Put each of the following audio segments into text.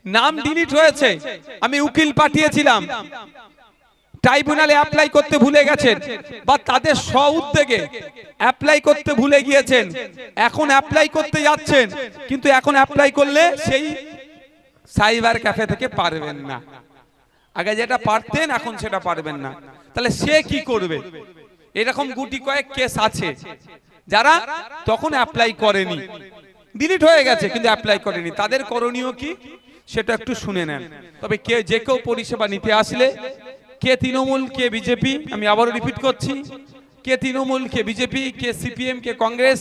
নাম ডিলিট হয়েছে, আমি উকিল পাঠিয়েছিলাম, ট্রাইব্যুনালে অ্যাপ্লাই করতে ভুলে গেছেন বা তাদের স্ব-উদ্যোগে অ্যাপ্লাই করতে ভুলে গিয়েছেন, এখন অ্যাপ্লাই করতে যাচ্ছেন, কিন্তু এখন অ্যাপ্লাই করলে সেই সাইবার ক্যাফে থেকে পারবেন না। আগে যেটা পারতেন এখন সেটা পারবেন না, তাহলে সে কি করবে? এরকম গুটি কয়েক কেস আছে যারা তখন অ্যাপ্লাই করেনি, ডিলিট হয়ে গেছে কিন্তু অ্যাপ্লাই করেনি, তাদের করণীয় কি সেটা একটু শুনে নেন। তবে কে যে কেউ পরিষেবা নিতে আসলে, কে তৃণমূল কে বিজেপি, আমি আবারও রিপিট করছি, কে তৃণমূল কে বিজেপি, কে সিপিএম কে কংগ্রেস,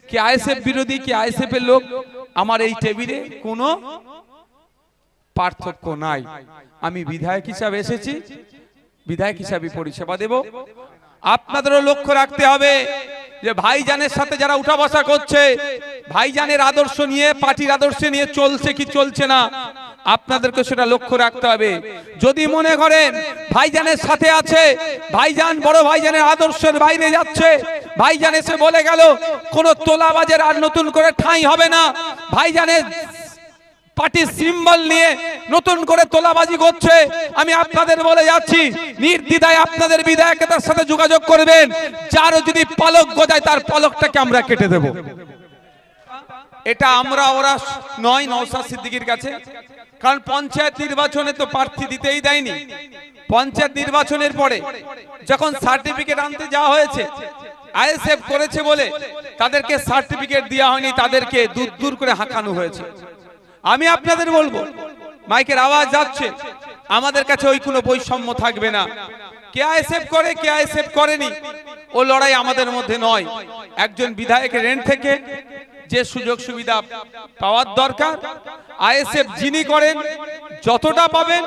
কে আইএসএফ বিরোধী, কে আইএসএফ এর লোক, আমার এই টেবিলে কোনো পার্থক্য নাই। আমি বিধায়ক হিসাবে এসেছি, বিধায়ক হিসাবে পরিষেবা দেব। আপনাদেরও লক্ষ্য রাখতে হবে যে ভাইজানের সাথে যারা উঠা বসা করছে, ভাইজানের আদর্শ নিয়ে, পার্টির আদর্শ নিয়ে চলছে কি চলছে না, আপনাদেরকে সেটা লক্ষ্য রাখতে হবে। যদি মনে করেন ভাইজানের সাথে আছে, ভাইজান বড় ভাইজানের আদর্শের বাইরে যাচ্ছে, ভাইজান এসে বলে গেল কোন তোলাবাজের আর নতুন করে ঠাঁই হবে না, ভাইজানের পার্টির সিম্বল নিয়ে নতুন করে তোলাবাজি করছে, আমি আপনাদের বলে যাচ্ছি নির্দ্বিধায় আপনাদের বিধায়কের সাথে যোগাযোগ করবেন, যার যদি পালক গজায় তার পালকটাকে আমরা কেটে দেব। এটা আমরা ওরা নয় নওশাদ সিদ্দিকীর কাছে, কারণ পঞ্চায়েত নির্বাচনে তো প্রার্থী দিতেই দেয়নি। পঞ্চায়েত নির্বাচনের পরে যখন সার্টিফিকেট আনতে যাওয়া হয়েছে, আইএসএফ করেছে বলে তাদেরকে সার্টিফিকেট দেওয়া হয়নি, তাদেরকে দূর দূর করে হাঁকানো হয়েছে। আমি আপনাদের বলবো, মাইকের আওয়াজ যাচ্ছে, আমাদের কাছে ওই কোনো বৈষম্য থাকবে না। কে আইএসএফ করে কে আইএসএফ করেনি ও লড়াই আমাদের মধ্যে নয়। একজন বিধায়কের রেন্ট থেকে যে সুযোগ সুবিধা পাওয়ার দরকার, আইএসএফ যিনি করেন যতটা পাবেন,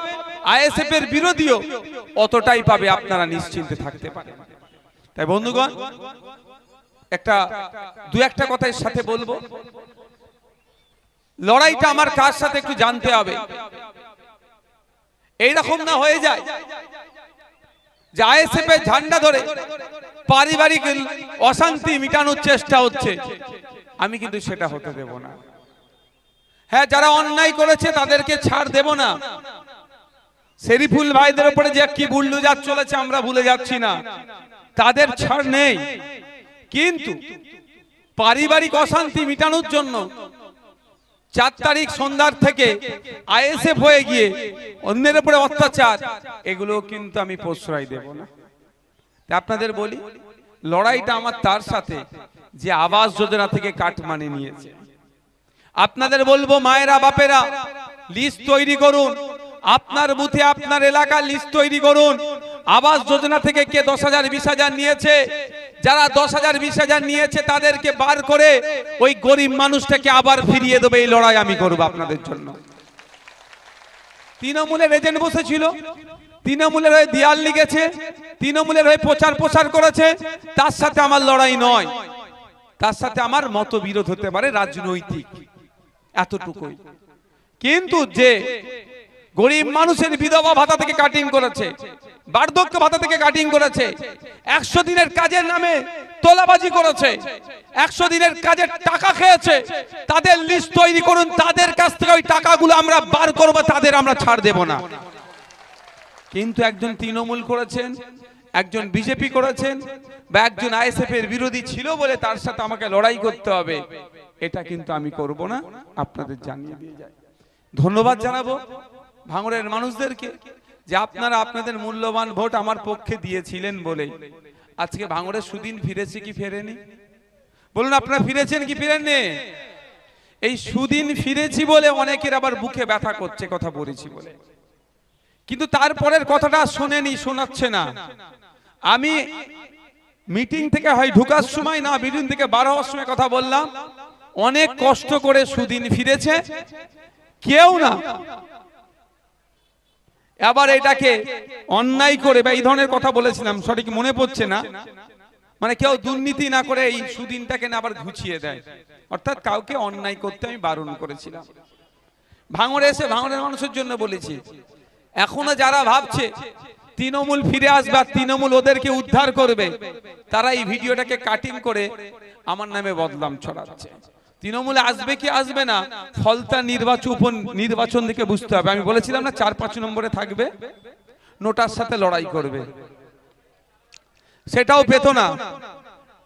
আইএসএফ এর বিরোধীও অতটাই পাবে, আপনারা নিশ্চিন্তে থাকতে পারেন। তাই বন্ধুগণ, দু একটা কথার সাথে বলবো, লড়াইটা আমার কার সাথে একটু জানতে হবে। এইরকম না হয়ে যায় যে আইএসএফ এর ঝান্ডা ধরে পারিবারিক অশান্তি মিটানোর চেষ্টা হচ্ছে, আমি কিন্তু সেটা হতে দেব না। হ্যাঁ, যারা অন্যায় করেছে তাদেরকে ছাড় দেব না। শরীফুল ভাইদের উপরে যে কি বুলডোজার চলেছে আমরা ভুলে যাচ্ছি না, তাদের ছাড় নেই। কিন্তু পারিবারিক অশান্তি মিটানোর জন্য 4 তারিখ সন্ধ্যার থেকে আইএসএফ হয়ে গিয়ে অন্যের উপরে অত্যাচার, এগুলো কিন্তু আমি প্রশ্রয় দেব না। আপনাদের বলি, লড়াইটা আমার তার সাথে যে আবাস যোজনা থেকে কাটমানি নিয়েছে। আপনাদের বলবো, মায়েরা বাপেরা লিস্ট তৈরি করুন, আপনার বুথে আপনার এলাকার লিস্ট তৈরি করুন। আবাস যোজনা থেকে কে 10,000 20,000 নিয়েছে, যারা 10,000 20,000 নিয়েছে তাদেরকে বার করে ওই গরিব মানুষটাকে আবার ফিরিয়ে দেবে। এই লড়াই আমি করব আপনাদের জন্য। তৃণমূলের এজেন্ট বসেছিল, তৃণমূলের হয়ে দেয়াল লিখেছে, তৃণমূলের হয়ে প্রচার করেছে, তার সাথে আমার লড়াই নয়। তার সাথে আমার মতবিরোধ হতে পারে রাজনৈতিক, এতটুকুই। কিন্তু যে গরিব মানুষের বিধবা ভাতা থেকে কাটিং করেছে, বার্ধক্য ভাতা থেকে কাটিং করেছে, 100 দিনের কাজের নামে তোলাবাজি করেছে, 100 দিনের কাজের টাকা খেয়েছে, তাদের লিস্ট তৈরি করুন। তাদের কাছ থেকে ওই টাকাগুলো আমরা বার করব, তাদের আমরা ছাড় দেব না। কিন্তু একজন তৃণমূল করেছেন, একজন বিজেপি করেছেন, বা একজন আইএসএফ এর বিরোধী ছিল বলে তার সাথে আমাকে লড়াই করতে হবে, এটা কিন্তু আমি করব না, আপনাদের জানিয়ে দিয়ে যাই। ধন্যবাদ জানাবো ভাঙড়ের মানুষদেরকে যে আপনারা আপনাদের মূল্যবান ভোট আমার পক্ষে দিয়েছিলেন বলেই আজকে ভাঙড়ের সুদিন ফিরেছে কি ফেরেনি? বলুন, আপনারা ফিরেছেন কি ফিরেননি? এই সুদিন ফিরেছি বলে অনেকের আবার বুকে ব্যথা করছে কথা বলেছি বলে, কিন্তু তারপরের কথাটা শোনেনি, শোনাচ্ছে না। আমি মিটিং থেকে হয় ঢুকার সময় না মিটিং থেকে বার হওয়ার সময় কথা বললাম, অনেক কষ্ট করে সুদিন ফিরেছে কেউ না। আবার এটাকে অন্যায় করে বা এই ধরনের কথা বলেছিলাম, সঠিক মনে পড়ছে না, মানে কেউ দুর্নীতি না করে এই সুদিনটাকে না আবার ঘুচিয়ে দেয়, অর্থাৎ কাউকে অন্যায় করতে আমি বারণ করেছিলাম। ভাঙড়ে এসে ভাঙড়ের মানুষের জন্য বলেছি, এখনো যারা ভাবছে তৃণমূল ফিরে আসবে আর তৃণমূল ওদেরকে উদ্ধার করবে, তারা এই ভিডিওটাকে কাটিং করে আমার নামে বদনাম ছড়াচ্ছে। তৃণমূলে আসবে কি আসবে না ফলতা নির্বাচন থেকে বুঝতে হবে। আমি বলেছিলাম না 4-5 নম্বরে থাকবে, নোটার সাথে লড়াই করবে, সেটাও পেত না।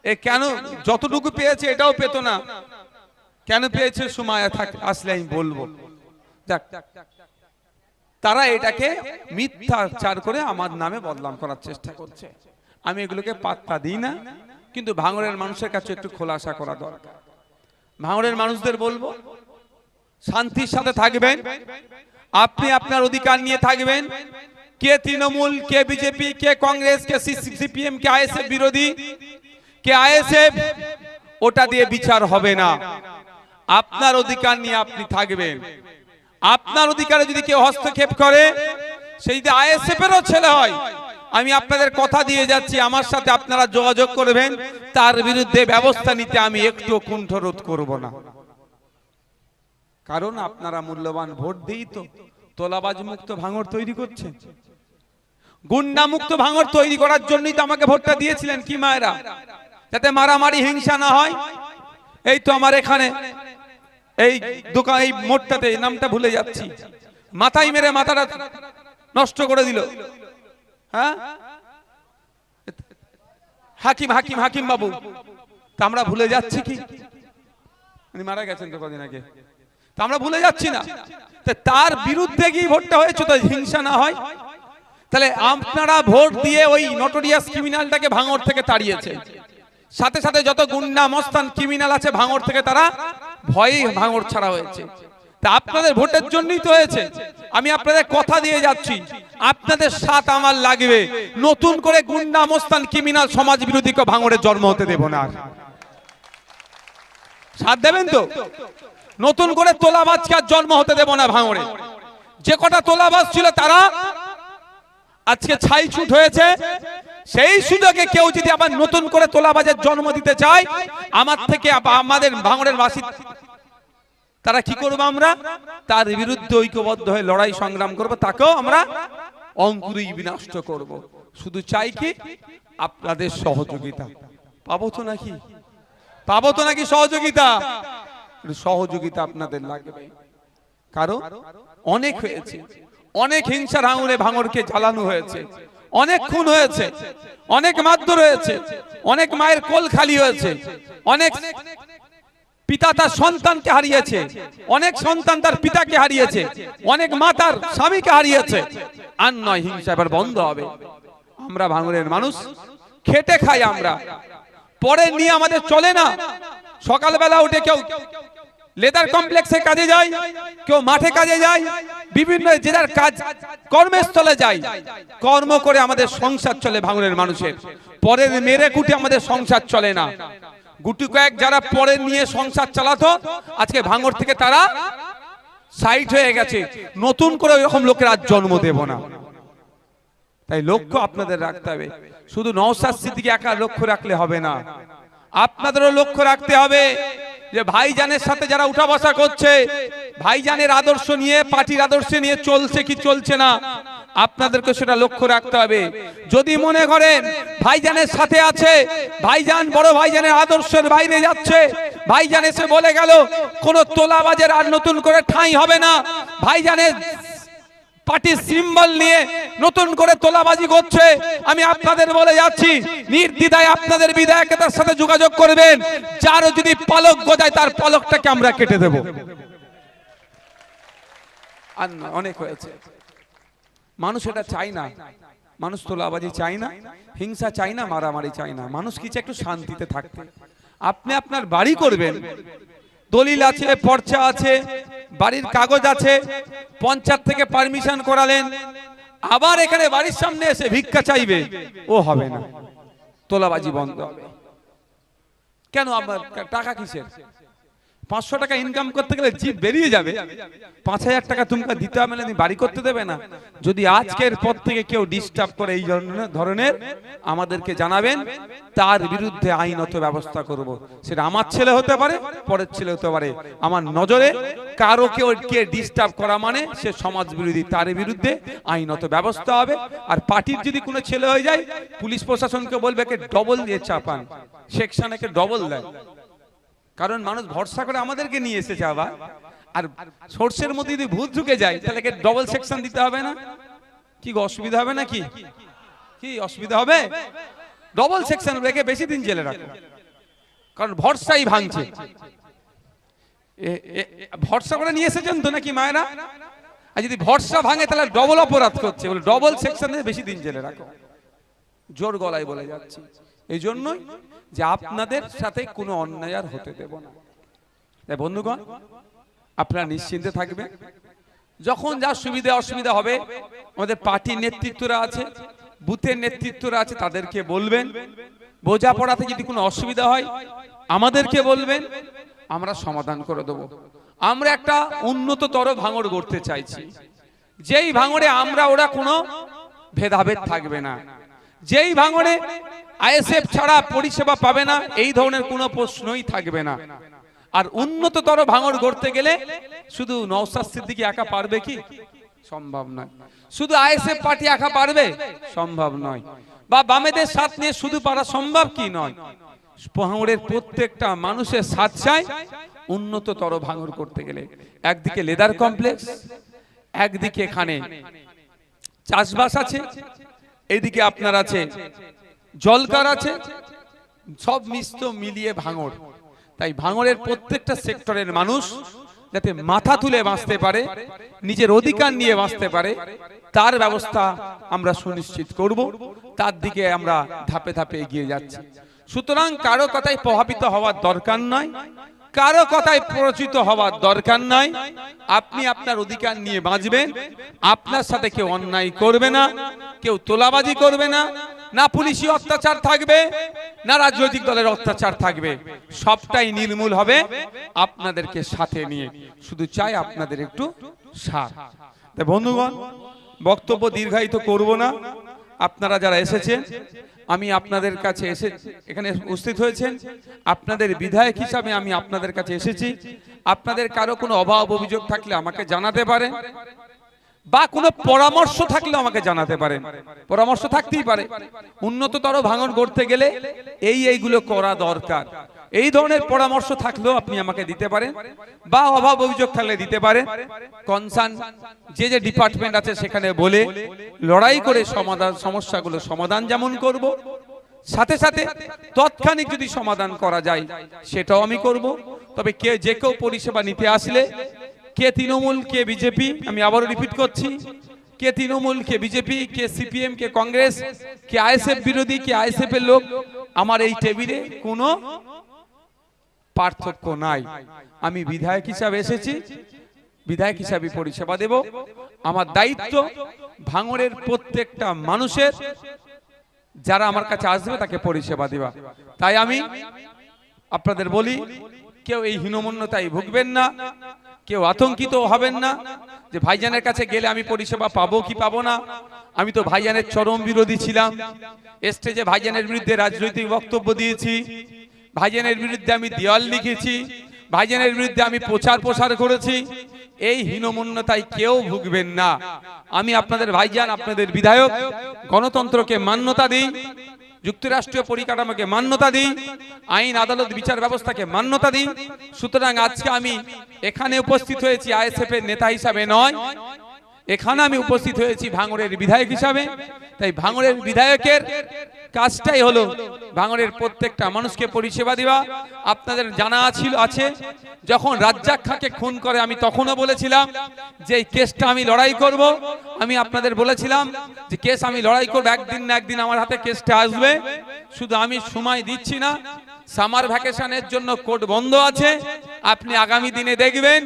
এ কেন যতটুকু পেয়েছে এটাও পেত না, কেন পেয়েছে সময় আসলে আমি বলবো। দেখ, তারা এটাকে মিথ্যাচার করে আমার নামে বদনাম করার চেষ্টা করছে। আমি এগুলোকে পাত্তা দিই না, কিন্তু ভাঙড়ের মানুষের কাছে একটু খোলাসা করা দরকার। ভাঙড়ের মানুষদের বলবো, শান্তির সাথে থাকবেন, আপনি আপনার অধিকার নিয়ে থাকবেন। কে তৃণমূল, কে বিজেপি, কে কংগ্রেস, কে সিপিএম, কে আইএসএফ বিরোধী, কে আইএসএফ, ওটা দিয়ে বিচার হবে না। আপনার অধিকার নিয়ে আপনি থাকবেন। আপনার অধিকারে যদি কেউ হস্তক্ষেপ করে, সেই যদি আইএসএফ এরও ছেলে হয়, আমি আপনাদের কথা দিয়ে যাচ্ছি, আমার সাথে আপনারা যোগাযোগ করবেন, তার বিরুদ্ধে ব্যবস্থা নিতে আমি একটু কুণ্ঠরোধ করব না। কারণ আপনারা মূল্যবান ভোট দিই তো তোলাবাজ মুক্ত ভাঙড় তৈরি করছেন, গুন্ডা মুক্ত ভাঙড় তৈরি করার জন্যই তো আমাকে ভোটটা দিয়েছিলেন কি মায়েরা, যাতে মারামারি হিংসা না হয়। এই তো আমার এখানে এই দোকান, এই মোড়টাতে, নামটা ভুলে যাচ্ছি, মাথায় মেরে মাথাটা নষ্ট করে দিল, হ্যাঁ, হাকিম হাকিম হাকিম বাবু, তা আমরা ভুলে যাচ্ছি কি? উনি মারা গেছেন তো কদিন আগে, তা আমরা ভুলে যাচ্ছি না। তার বিরুদ্ধে গিয়ে ভোটটা হয়েছে তো হিংসা না হয়। তাহলে আপনারা ভোট দিয়ে ওই নটোরিয়াস ক্রিমিনালটাকে ভাঙড় থেকে তাড়িয়েছে, সাথে সাথে যত গুন্ডা মস্তান ক্রিমিনাল আছে ভাঙড় থেকে তারা ভয়ে ভাঙড় ছাড়া হয়েছে। তা আপনাদের ভোটের জন্যই তো হয়েছে। আমি আপনাদের কথা দিয়ে যাচ্ছি, আপনাদের সাথ আমার লাগবে। নতুন করে গুন্ডা মস্তান ক্রিমিনাল সমাজ বিরোধীকে ভাঙড়ে জন্ম হতে দেব না। সাথ দেবেন তো? নতুন করে তোলাবাজকে আর জন্ম হতে দেব না ভাঙড়ে। যে কটা তোলাবাজ ছিল তারা আজকে ছাই ছুট হয়েছে, সেই সুযোগে কেউ যদি আবার নতুন করে তোলাবাজের জন্ম দিতে চায়, আমার থেকে আমাদের ভাঙড়ের বাসী তারা কি করবো, আমরা তার বিরুদ্ধে ঐক্যবদ্ধ হয়ে লড়াই সংগ্রাম করব, তাকেও আমরা অঙ্কুরেই বিনষ্ট করব। শুধু চাই কি আপনাদের সহযোগিতা। পাবো তো নাকি? পাবো তো নাকি সহযোগিতা? সহযোগিতা আপনাদের লাগবে। কারণ অনেক হয়েছে, অনেক হিংসার আঙুলে ভাঙড়কে জ্বালানো হয়েছে, অনেক খুন হয়েছে, অনেক মারধর হয়েছে, অনেক মায়ের কোল খালি হয়েছে, অনেক পিতা তার সন্তানকে হারিয়েছে, অনেক সন্তান তার পিতাকে হারিয়েছে, অনেক মা তার স্বামীকে হারিয়েছে। আর নয়, হিংসা এবার বন্ধ হবে। আমরা ভাঙড়ের মানুষ খেটে খাই, আমরা পরে নিয়ে আমাদের চলে না। সকালবেলা উঠে কেউ লেদার কমপ্লেক্সে কাজে যায়, কেউ মাঠে কাজে যায়, বিভিন্ন যে যার কাজ কর্মস্থলে যায়, কর্ম করে আমাদের সংসার চলে ভাঙড়ের মানুষের। পরের মেরে কুটে আমাদের সংসার চলে না। গুটি কয়েক যারা পরে নিয়ে সংসার চালাতো, আজকে ভাঙড় থেকে তারা সাইড হয়ে গেছে। নতুন করে এরকম লোকের আজ জন্ম দেব না। তাই লক্ষ্য আপনাদের রাখতে হবে। শুধু নওশাদ সিদ্দিকী একা লক্ষ্য রাখলে হবে না, আপনাদেরও লক্ষ্য রাখতে হবে যে ভাইজানের সাথে যারা উঠা বসা করছে, ভাইজানের আদর্শ নিয়ে, পার্টির আদর্শ নিয়ে চলছে কি চলছে না, আপনাদেরকে সেটা লক্ষ্য রাখতে হবে। যদি মনে করেন ভাইজানের সাথে আছে, ভাইজান বড় ভাইজানের আদর্শের বাইরে যাচ্ছে, ভাইজান এসে বলে গেল কোন তোলাবাজের আর নতুন করে ঠাঁই হবে না, ভাইজানের পার্টির সিম্বল নিয়ে নতুন করে তোলাবাজি করছে, আমি আপনাদের বলে যাচ্ছি নির্দ্বিধায় আপনাদের বিধায়কের সাথে যোগাযোগ করবেন। যার যদি পালক গজায় তার পালকটাকে আমরা কেটে দেব। আর অনেক হয়েছে, মানুষ এটা চাই না, মানুষ তোলাবাজি চাই না, হিংসা চাই না, মারামারি চাই না। মানুষ কি চায়? একটু শান্তিতে থাকতে। আপনি আপনার বাড়ি করবেন, দলিল আছে, পর্চা আছে, বাড়ির কাগজ আছে, পঞ্চায়েত থেকে পারমিশন করালেন, আবার এখানে বাড়ির সামনে এসে ভিক্ষা চাইবে, ও হবে না। তোলাবাজি বন্ধ হবে। কেন? আপনার টাকা কিসের? 500 টাকা ইনকাম করতে গেলে জিভ বেরিয়ে যাবে, 5000 টাকা তুমি দিতে হবে, না বাড়ি করতে দেবে না। যদি আজকের পর থেকে কেউ ডিস্টার্ব করে এই ধরনের, আমাদেরকে জানাবেন, তার বিরুদ্ধে আইনত ব্যবস্থা করব। সেটা আমার ছেলে হতে পারে, পরের ছেলে হতে পারে। আমার নজরে কারো কে ডিস্টার্ব করা মানে সে সমাজ বিরোধী, তার বিরুদ্ধে আইনত ব্যবস্থা হবে। আর পার্টির যদি কোনো ছেলে হয়ে যায়, পুলিশ প্রশাসনকে বলবে কে ডবল দিয়ে চাপান, সেকশন একে ডবল দেয়। কারণ মানুষ ভরসা করে আমাদেরকে নিয়ে এসেছে আবার। আর সোর্সের মধ্যে যদি ভূত ঢুকে যায় তাহলে ডবল সেকশন দিতে হবে না? কি অসুবিধা হবে নাকি? কি অসুবিধা হবে? ডবল সেকশন রেখে বেশি দিন জেলে রাখো, কারণ ভরসাই ভাঙছে। ভরসা করে নিয়ে এসেছেন তো নাকি মায়েরা? আর যদি ভরসা ভাঙে তাহলে ডবল অপরাধ করছে, বলে ডবল সেকশন দিয়ে বেশি দিন জেলে রাখো। জোর গলায় বলে যাচ্ছি এই জন্যই যে আপনাদের সাথে কোনো অন্যায় আর হতে দেব না। তাই বন্ধুগণ, আপনারা নিশ্চিন্তে থাকবেন। যখন যা সুবিধা অসুবিধা হবে, আমাদের পার্টির নেতৃত্বরা আছে, বুথের নেতৃত্বরা আছে, তাদেরকে বলবেন। বোঝাপড়াতে যদি কোনো অসুবিধা হয় আমাদেরকে বলবেন, আমরা সমাধান করে দেব। আমরা একটা উন্নততর ভাঙড় গড়তে চাইছি, যেই ভাঙড়ে আমরা ওরা কোনো ভেদাভেদ থাকবে না, যেই ভাঙড়ে আইএসএফ ছাড়া পরিষেবা পাবে না, এই ধরনের কোনো প্রশ্নই থাকবে না। আর উন্নততর ভাঙড় গড়তে গেলে শুধু নওশাদ সিদ্দিকী একা পারবে কি? সম্ভব নয়। শুধু আইএসএফ পার্টি একা পারবে? সম্ভব নয়। বা বামেদের সাথ নিয়ে শুধু পারা সম্ভব কি? নয়। ভাঙড়ের প্রত্যেকটা মানুষের সাথ চাই উন্নততর ভাঙড় করতে গেলে। একদিকে লেদার কমপ্লেক্স, একদিকে এখানে চাষবাস আছে, এইদিকে আপনার আছে জলকার আছে, সব মিশ্র মিলিয়ে ভাঙড়। তাই ভাঙড়ের প্রত্যেকটা সেক্টরের মানুষ যাতে মাথা তুলে বাঁচতে পারে, নিজের অধিকার নিয়ে বাঁচতে পারে, তার ব্যবস্থা আমরা সুনিশ্চিত করব। তার দিকে আমরা ধাপে ধাপে এগিয়ে যাচ্ছি। সুতরাং কারো কথায় প্রভাবিত হওয়ার দরকার নয়, কারো কথায় প্ররোচিত হওয়ার দরকার নয়। আপনি আপনার অধিকার নিয়ে বাঁচবেন, আপনার সাথে কেউ অন্যায় করবে না, কেউ তোলাবাজি করবে না, না পুলিশি অত্যাচার থাকবে, না রাজনৈতিক দলের অত্যাচার থাকবে, সবটাই নির্মূল হবে আপনাদেরকে সাথে নিয়ে। শুধু চাই আপনাদের একটু সাথ। তাই বন্ধুগণ, বক্তব্য দীর্ঘায়িত করব না। আপনারা যারা এসেছেন, আমি আপনাদের কাছে এখানে উপস্থিত হয়েছেন, আপনাদের বিধায়ক হিসাবে আমি আপনাদের কাছে এসেছি। আপনাদের কারো কোনো অভাব অভিযোগ থাকলে আমাকে জানাতে পারেন, বা কোনো পরামর্শ থাকলে আমাকে জানাতে পারেন। পরামর্শ থাকতেই পারে, উন্নততর ভাঙড় গড়তে গেলে এইগুলো করা দরকার, এই ধরনের পরামর্শ থাকলেও আপনি আমাকে দিতে পারেন, বা অভাব অভিযোগ থাকলে দিতে পারেন। কনসার্ন যে ডিপার্টমেন্ট আছে সেখানে বলে লড়াই করে সমস্যাগুলো সমাধান যেমন করব, সাথে সাথে তৎক্ষণিক যদি সমাধান করা যায় সেটাও আমি করব। তবে যে কেউ পরিষেবা নিতে আসলে, কে তৃণমূল কে বিজেপি, আমি আবারও রিপিট করছি, কে তৃণমূল কে বিজেপি, কে সিপিএম কে কংগ্রেস, কে আইএসএফ বিরোধী, কে আইএসএফ এর লোক, আমার এই টেবিলে কোনো পার্থক্য নাই। আমি বিধায়ক হিসাবে এসেছি, বিধায়ক হিসাবে পরিষেবা দেব। আমার দায়িত্ব ভাঙড়ের প্রত্যেকটা মানুষের, যারা আমার কাছে আসবে তাকে পরিষেবা দেওয়া। তাই আমি আপনাদের বলি, কেউ এই হীনমন্যতায় ভুগবেন না, কেউ আতঙ্কিত হবেন না যে ভাইজানের কাছে গেলে আমি পরিষেবা পাবো কি পাবো না। আমি তো ভাইজানের চরম বিরোধী ছিলাম, স্টেজে ভাইজানের বিরুদ্ধে রাজনৈতিক বক্তব্য দিয়েছি, ভাইজানের বিরুদ্ধে আমি দেওয়াল লিখেছি, ভাইজানের বিরুদ্ধে আমি প্রচার করেছি। এই হীনমন্যতায় কেউ ভুগবেন না। আমি আপনাদের ভাইজান, আপনাদের বিধায়ক, গণতন্ত্রকে মান্যতা দিই, যুক্তরাষ্ট্রীয় পরিকাঠামোকে মান্যতা দিই, আইন আদালত বিচার ব্যবস্থাকে মান্যতা দিই। সুতরাং আজকে আমি এখানে উপস্থিত হয়েছি আইএসএফ এর নেতা হিসাবে নয়, এখানে আমি উপস্থিত হয়েছি ভাঙড়ের বিধায়ক হিসাবে। তাই ভাঙড়ের বিধায়কের কাজটাই হলো ভাঙড়ের প্রত্যেকটা মানুষকে পরিষেবা দেওয়া। আপনাদের জানা আছে, যখন রাজ্জাক খাঁকে খুন করে আমি তখনও বলেছিলাম যে এই কেসটা আমি লড়াই করব। আমি আপনাদের বলেছিলাম যে কেস আমি লড়াই করব, একদিন না একদিন আমার হাতে কেসটা আসবে। শুধু আমি সময় দিচ্ছি না, সামার ভ্যাকেশনের জন্য কোর্ট বন্ধ আছে, আপনি আগামী দিনে দেখবেন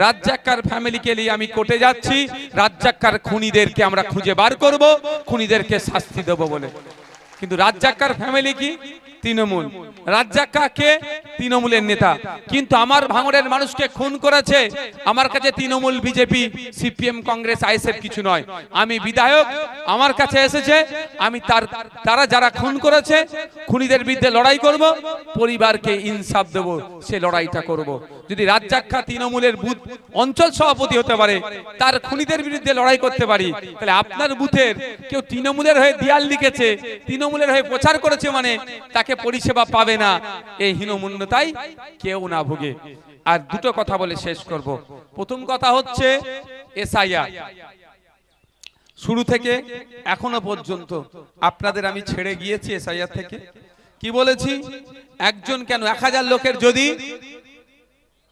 রাজ্জাক্কার ফ্যামিলিকে নিয়ে আমি কোর্টে যাচ্ছি, রাজ্জাক্কার খুনিদেরকে আমরা খুঁজে বার করব, খুনিদেরকে শাস্তি দেব বলে। কিন্তু রাজ্জাক্কার ফ্যামিলি কি? তৃণমূল। রাজ্জাক্কা কে? তৃণমূলের নেতা। কিন্তু আমার ভাঙড়ের মানুষকে খুন করেছে, আমার কাছে Trinamool, BJP, CPM, Congress, ISF কিছু নয়। আমি বিধায়ক, আমার কাছে এসেছে, আমি তারা যারা খুন করেছে খুনিদের বিরুদ্ধে লড়াই করব, পরিবারকে ইনসাফ দেব, সে লড়াইটা করব। যদি রাজ্জাক খাঁ তৃণমূলের বুথ অঞ্চল সভাপতি হতে পারে, তার খুনিদের বিরুদ্ধে লড়াই করতে পারি, তাহলে আপনার বুথের কেউ তৃণমূলের হয়ে দেয়াল লিখেছে, তৃণমূলের হয়ে প্রচার করেছে, মানে তাকে পরিষেবা পাবে না। এই হীনমন্যতায় কেউ না ভোগে। আর দুটো কথা বলে শেষ করব। প্রথম কথা হচ্ছে এসআইআর শুরু থেকে এখনো পর্যন্ত আপনাদের আমি ছেড়ে গিয়েছি এসআইআর থেকে। কি বলেছি? একজন কেন 1000 লোকের যদি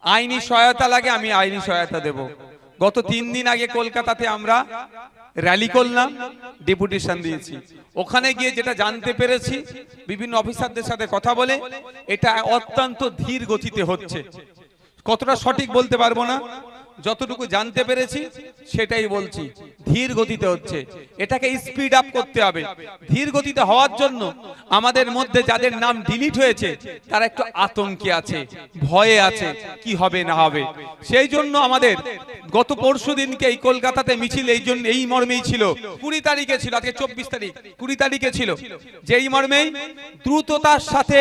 আইনি সহায়তা লাগে আমি আইনি সহায়তা দেব। গত 3 দিন আগে কলকাতাতে আমরা র্যালি করলাম, ডেপুটেশন দিয়েছি। ওখানে গিয়ে যেটা জানতে পেরেছি বিভিন্ন অফিসারদের সাথে কথা বলে, এটা অত্যন্ত ধীর গতিতে হচ্ছে। কতটা সঠিক বলতে পারবো না, যতটুকু জানতে পেরেছি সেটাই বলছি। ধীর গতিতে হচ্ছে, এটাকে স্পিড আপ করতে হবে। ধীর গতিতে হওয়ার জন্য আমাদের মধ্যে যাদের নাম ডিলিট হয়েছে তারা একটু আতঙ্কে আছে, ভয়ে আছে, কি হবে না হবে। সেই জন্য আমাদের গত পরশু দিনকে এই কলকাতাতে মিছিল এই জন্য এই মর্মেই ছিল। 20 তারিখে ছিল, আজকে 24 তারিখ, 20 তারিখে ছিল, যেই মর্মেই দ্রুততার সাথে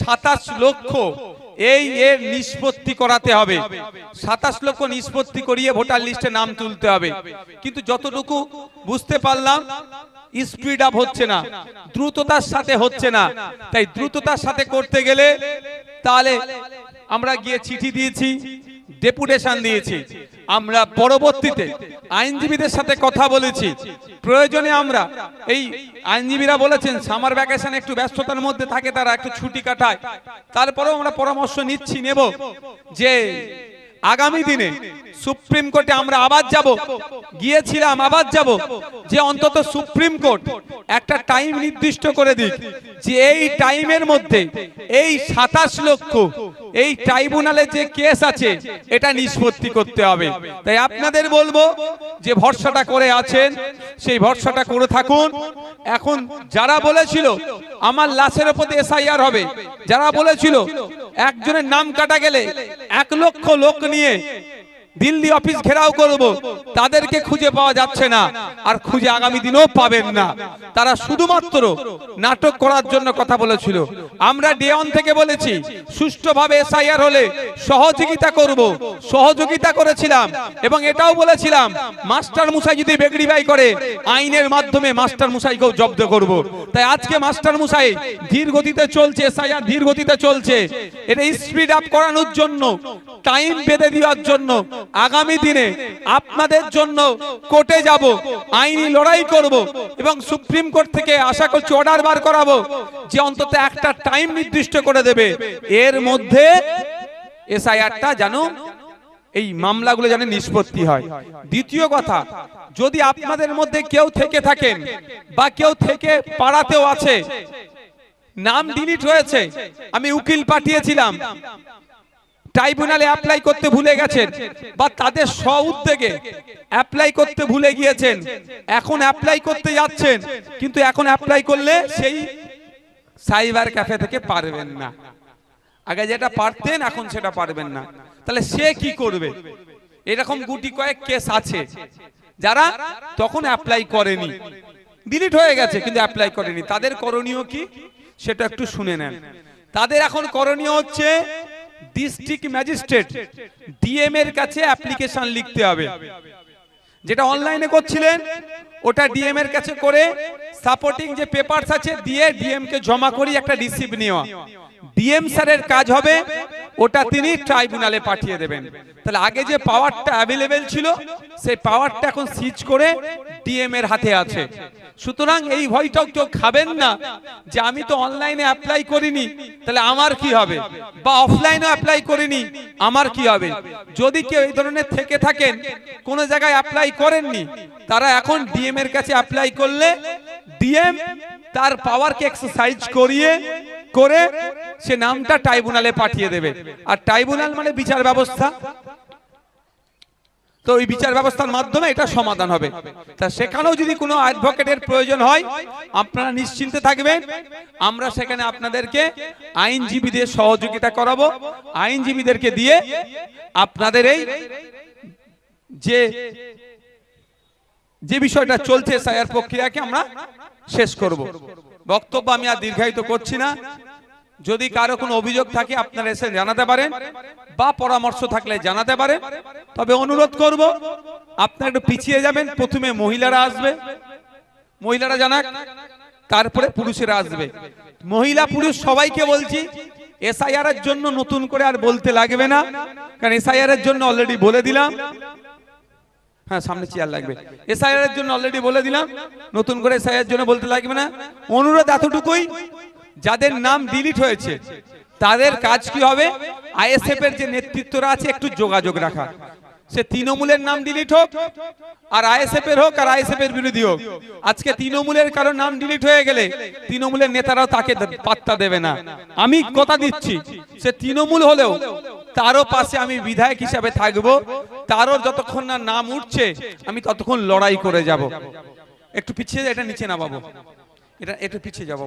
27 লক্ষ এর নিষ্পত্তি করাতে হবে। 27 লক্ষ নিষ্পত্তি করিয়ে ভোটার লিস্টে নাম তুলতে হবে। কিন্তু যতটুকু বুঝতে পারলাম স্পিড আপ হচ্ছে না, দ্রুততার সাথে হচ্ছে না। তাই দ্রুততার সাথে করতে গেলে তাহলে আমরা গিয়ে চিঠি দিয়েছি, ডেপুটেশন দিয়েছি। আমরা পরবর্তীতে আইনজীবীদের সাথে কথা বলেছি। প্রয়োজনে আমরা এই আইনজীবীরা বলেছেন সামার ভ্যাকেশন একটু ব্যস্ততার মধ্যে থাকে, তারা একটু ছুটি কাটায়, তারপরেও আমরা পরামর্শ নেব যে আগামী দিনে সুপ্রিম কোর্টে আমরা আবার যাব, গিয়েছিলাম আবার যাব, যে অন্তত সুপ্রিম কোর্ট একটা টাইম নির্দিষ্ট করে দিক যে এই টাইমের মধ্যে এই 27 লক্ষ এই ট্রাইব্যুনালে যে কেস আছে এটা নিষ্পত্তি করতে হবে। তাই আপনাদের বলবো যে ভরসাটা করে আছেন সেই ভরসাটা করে থাকুন। এখন যারা বলেছিল আমার লাশের উপর এসআইআর হবে, যারা বলেছিল একজনের নাম কাটা গেলে 1 লক্ষ লোক নিয়ে দিল্লি অফিস ঘেরাও করব, তাদেরকে খুঁজে পাওয়া যাচ্ছে না, আর খুঁজে আগামী দিনেও পাবেন না। তারা শুধুমাত্র নাটক করার জন্য কথা বলেছিল। আমরা ডে ওয়ান থেকে বলেছি সুষ্ঠুভাবে এসআইআর হলে সহযোগিতা করব, সহযোগিতা করেছিলাম এবং এটাও বলেছিলাম মাস্টার মশাই যদি বেগড়িবাই করে আইনের মাধ্যমে মাস্টার মশাইকেও জব্দ করব। তাই আজকে মাস্টার মশাই ধীর গতিতে চলছে, এসআইআর ধীর গতিতে চলছে। এটা স্পিড আপ করানোর জন্য, টাইম বেঁধে দেওয়ার জন্য আগামী দিনে আপনাদের জন্য কোর্টে যাব, আইনি লড়াই করব এবং সুপ্রিম কোর্ট থেকে আশা করছি অর্ডার বার করাবো যে অন্তত একটা টাইম নির্দিষ্ট করে দেবে, এর মধ্যে এসআইআরটা যেন এই মামলাগুলো যেন নিষ্পত্তি হয়। দ্বিতীয় কথা, যদি আপনাদের মধ্যে কেউ থেকে থাকেন বা কেউ থেকে পাড়াতেও আছে নাম ডিলিট হয়েছে, আমি উকিল পাঠিয়েছিলাম, ট্রাইব্যুনালে অ্যাপ্লাই করতে ভুলে গেছেন বা তাদের স্ব-উদ্যোগে অ্যাপ্লাই করতে ভুলে গিয়েছেন, এখন অ্যাপ্লাই করতে যাচ্ছেন কিন্তু এখন অ্যাপ্লাই করলে সেই সাইবার ক্যাফে থেকে পারবেন না। আগে যেটা পারতেন এখন সেটা পারবেন না, তাহলে সে কি করবে? এরকম গুটি কয়েক কেস আছে যারা তখন অ্যাপ্লাই করেনি, ডিলিট হয়ে গেছে কিন্তু অ্যাপ্লাই করেনি। তাদের করণীয় কি সেটা একটু শুনে নেন। তাদের এখন করণীয় হচ্ছে ডিস্ট্রিক্ট ম্যাজিস্ট্রেট ডিএম এর কাছে অ্যাপ্লিকেশন লিখতে হবে। যেটা অনলাইনে করছিলেন ওটা ডিএম এর কাছে করে সাপোর্টিং যে পেপারস আছে দিয়ে ডিএম কে জমা করি একটা রিসিভ নেওয়া। ডিএম স্যারের কাজ হবে ওটা তিনি ট্রাইব্যুনালে পাঠিয়ে দেবেন। তাহলে আগে যে পাওয়ারটা অ্যাভেলেবেল ছিল সেই পাওয়ারটা এখন সিজ করে ডিএম এর হাতে আছে। সুতরাং এই ভয়টাও কেউ খাবেন না যে আমি তো অনলাইনে অ্যাপ্লাই করিনি তাহলে আমার কি হবে, বা অফলাইনে অ্যাপ্লাই করিনি আমার কি হবে। যদি কেউ এই ধরনের থেকে থাকেন কোন জায়গায় অ্যাপ্লাই করেননি, তারা এখন ডিএম এর কাছে অ্যাপ্লাই করলে ডিএম তার পাওয়ারকে এক্সারসাইজ করে সে নামটা ট্রাইব্যুনালে পাঠিয়ে দেবে। আর ট্রাইব্যুনাল মানে বিচার ব্যবস্থা, তো এই বিচার ব্যবস্থার মাধ্যমে এটা সমাধান হবে। তা সেখানেও যদি কোনো অ্যাডভোকেটের প্রয়োজন হয় আপনারা নিশ্চিন্তে থাকবেন, আমরা সেখানে আপনাদেরকে আইনজীবীদের সহযোগিতা করাবো। আইনজীবীদেরকে দিয়ে আপনাদের এই যে বিষয়টা চলছে এসআইআর প্রক্রিয়াকে আমরা শেষ করব। বক্তব্য আমি আর দীর্ঘায়িত করছি না, যদি কারো কোনো অভিযোগ থাকে আপনারা এসে জানাতে পারেন বা পরামর্শ থাকলে জানাতে পারেন। তবে অনুরোধ করব আপনারা একটু পিছিয়ে যাবেন, প্রথমে মহিলারা আসবে, মহিলারা জানাক, তারপরে পুরুষেরা আসবে। মহিলা পুরুষ সবাইকে বলছি এসআইআর এর জন্য নতুন করে আর বলতে লাগবে না, কারণ এসআইআর এর জন্য অলরেডি বলে দিলাম। হ্যাঁ, সামনে চেয়ার লাগবে। এসআইআর এর জন্য অলরেডি বলে দিলাম, নতুন করে এসআইআর এর জন্য বলতে লাগবে না। অনুরোধ এতটুকুই, যাদের নাম ডিলিট হয়েছে তাদের কাজ কি হবে, আইএসএফ এর যে নেতৃত্বরা আছে একটু যোগাযোগ রাখা। সে তৃণমূলের নাম ডিলিট হোক আর আইএসএফ এর হোক আর আইএসএফ এর বিরোধী হোক, আজকে তৃণমূলের কারো নাম ডিলিট হয়ে গেলে তৃণমূলের নেতারাও তাকে পাত্তা দেবে না। আমি কথা দিচ্ছি, সে তৃণমূল হলেও তারও পাশে আমি বিধায়ক হিসাবে থাকবো, তারও যতক্ষণ না নাম উঠছে আমি ততক্ষণ লড়াই করে যাব। একটু পিছিয়ে, এটা নিচে না বাবু, এটা একটু পিছিয়ে যাবো।